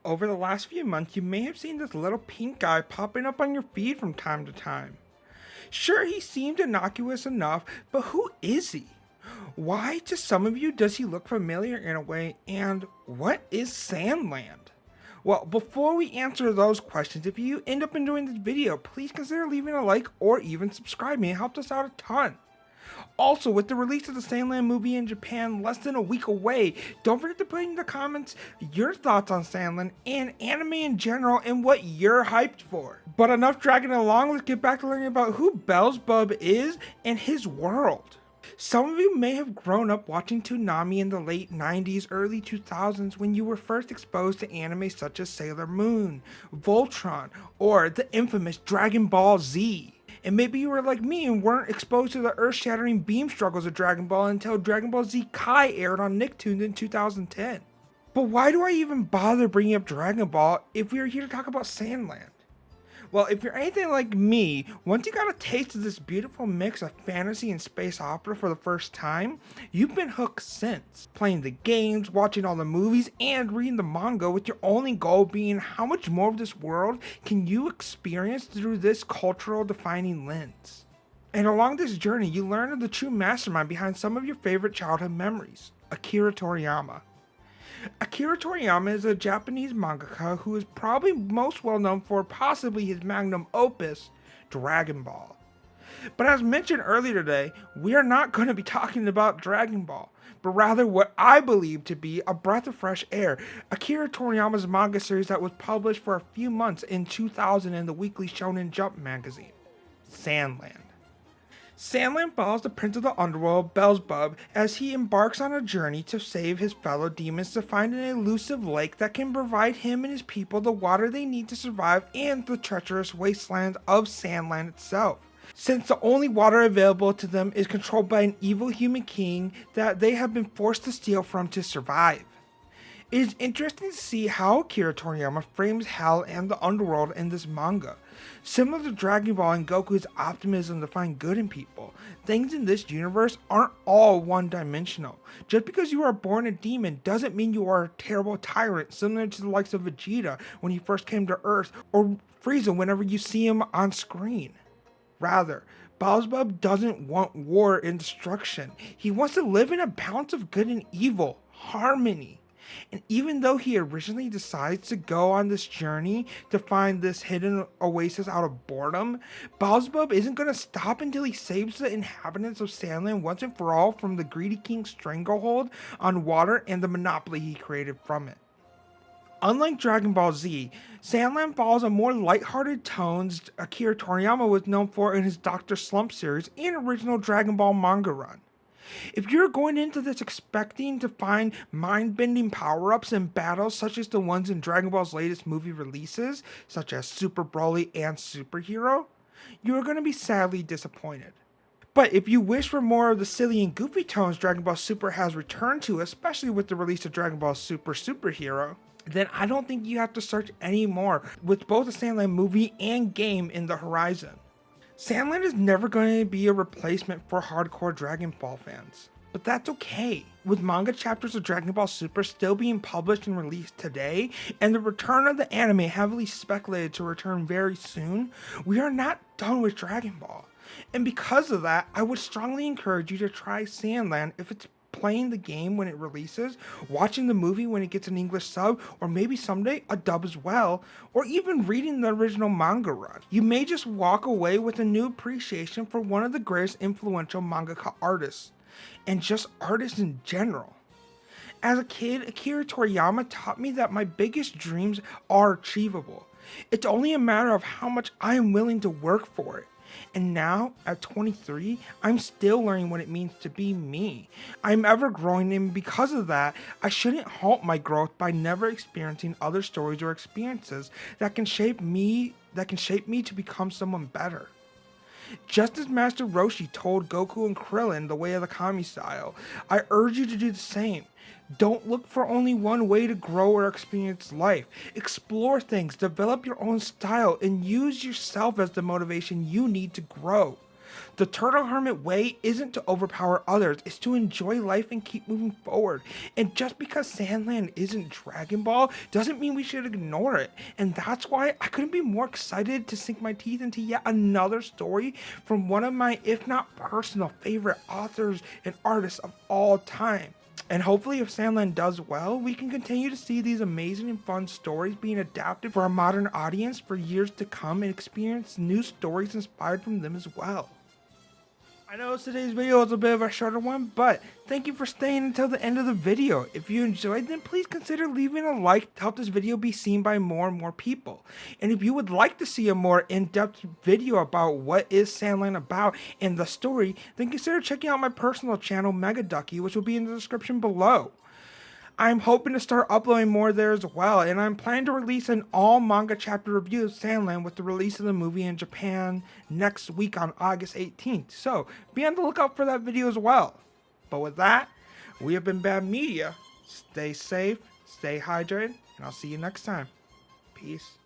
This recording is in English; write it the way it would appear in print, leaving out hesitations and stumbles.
Over the last few months, you may have seen this little pink guy popping up on your feed from time to time. Sure, he seemed innocuous enough, but who is he? Why, to some of you, does he look familiar in a way, and what is Sandland? Well, before we answer those questions, if you end up enjoying this video, please consider leaving a like or even subscribing. It helps us out a ton. Also, with the release of the Sandland movie in Japan less than a week away, don't forget to put in the comments your thoughts on Sandland and anime in general and what you're hyped for. But enough dragging along, let's get back to learning about who Beelzebub is and his world. Some of you may have grown up watching Toonami in the late 90s, early 2000s when you were first exposed to anime such as Sailor Moon, Voltron, or the infamous Dragon Ball Z. And maybe you were like me and weren't exposed to the earth-shattering beam struggles of Dragon Ball until Dragon Ball Z Kai aired on Nicktoons in 2010. But why do I even bother bringing up Dragon Ball if we are here to talk about Sandland? Well, if you're anything like me, once you got a taste of this beautiful mix of fantasy and space opera for the first time, you've been hooked since. Playing the games, watching all the movies, and reading the manga with your only goal being how much more of this world can you experience through this cultural defining lens. And along this journey, you learn of the true mastermind behind some of your favorite childhood memories, Akira Toriyama. Akira Toriyama is a Japanese mangaka who is probably most well known for possibly his magnum opus, Dragon Ball. But as mentioned earlier today, we are not going to be talking about Dragon Ball, but rather what I believe to be a breath of fresh air, Akira Toriyama's manga series that was published for a few months in 2000 in the weekly Shonen Jump magazine, Sandland. Sandland follows the prince of the underworld, Beelzebub, as he embarks on a journey to save his fellow demons to find an elusive lake that can provide him and his people the water they need to survive and the treacherous wasteland of Sandland itself, since the only water available to them is controlled by an evil human king that they have been forced to steal from to survive. It is interesting to see how Akira Toriyama frames hell and the underworld in this manga. Similar to Dragon Ball and Goku's optimism to find good in people, things in this universe aren't all one-dimensional. Just because you are born a demon doesn't mean you are a terrible tyrant, similar to the likes of Vegeta when he first came to Earth, or Frieza whenever you see him on screen. Rather, Beelzebub doesn't want war and destruction. He wants to live in a balance of good and evil, harmony. And even though he originally decides to go on this journey to find this hidden oasis out of boredom, Beelzebub isn't going to stop until he saves the inhabitants of Sandland once and for all from the greedy king's stranglehold on water and the monopoly he created from it. Unlike Dragon Ball Z, Sandland follows a more lighthearted tones Akira Toriyama was known for in his Dr. Slump series and original Dragon Ball manga run. If you're going into this expecting to find mind-bending power-ups and battles such as the ones in Dragon Ball's latest movie releases, such as Super Broly and Super Hero, you're going to be sadly disappointed. But if you wish for more of the silly and goofy tones Dragon Ball Super has returned to, especially with the release of Dragon Ball Super Super Hero, then I don't think you have to search anymore with both the Sandland movie and game in the horizon. Sandland is never going to be a replacement for hardcore Dragon Ball fans, but that's okay. With manga chapters of Dragon Ball Super still being published and released today, and the return of the anime heavily speculated to return very soon, we are not done with Dragon Ball. And because of that, I would strongly encourage you to try Sandland if it's playing the game when it releases, watching the movie when it gets an English sub, or maybe someday a dub as well, or even reading the original manga run. You may just walk away with a new appreciation for one of the greatest influential mangaka artists, and just artists in general. As a kid, Akira Toriyama taught me that my biggest dreams are achievable. It's only a matter of how much I am willing to work for it. And now, at 23, I'm still learning what it means to be me. I'm ever growing, and because of that, I shouldn't halt my growth by never experiencing other stories or experiences that can shape me to become someone better. Just as Master Roshi told Goku and Krillin the way of the Kami style, I urge you to do the same. Don't look for only one way to grow or experience life. Explore things, develop your own style, and use yourself as the motivation you need to grow. The Turtle Hermit way isn't to overpower others, it's to enjoy life and keep moving forward. And just because Sandland isn't Dragon Ball doesn't mean we should ignore it. And that's why I couldn't be more excited to sink my teeth into yet another story from one of my, if not personal, favorite authors and artists of all time. And hopefully if Sandland does well, we can continue to see these amazing and fun stories being adapted for a modern audience for years to come and experience new stories inspired from them as well. I know today's video is a bit of a shorter one, but thank you for staying until the end of the video. If you enjoyed, then please consider leaving a like to help this video be seen by more and more people. And if you would like to see a more in-depth video about what is Sandland about and the story, then consider checking out my personal channel, MegaDucky, which will be in the description below. I'm hoping to start uploading more there as well, and I'm planning to release an all manga chapter review of Sandland with the release of the movie in Japan next week on August 18th, so be on the lookout for that video as well. But with that, we have been Bad Media. Stay safe, stay hydrated, and I'll see you next time. Peace.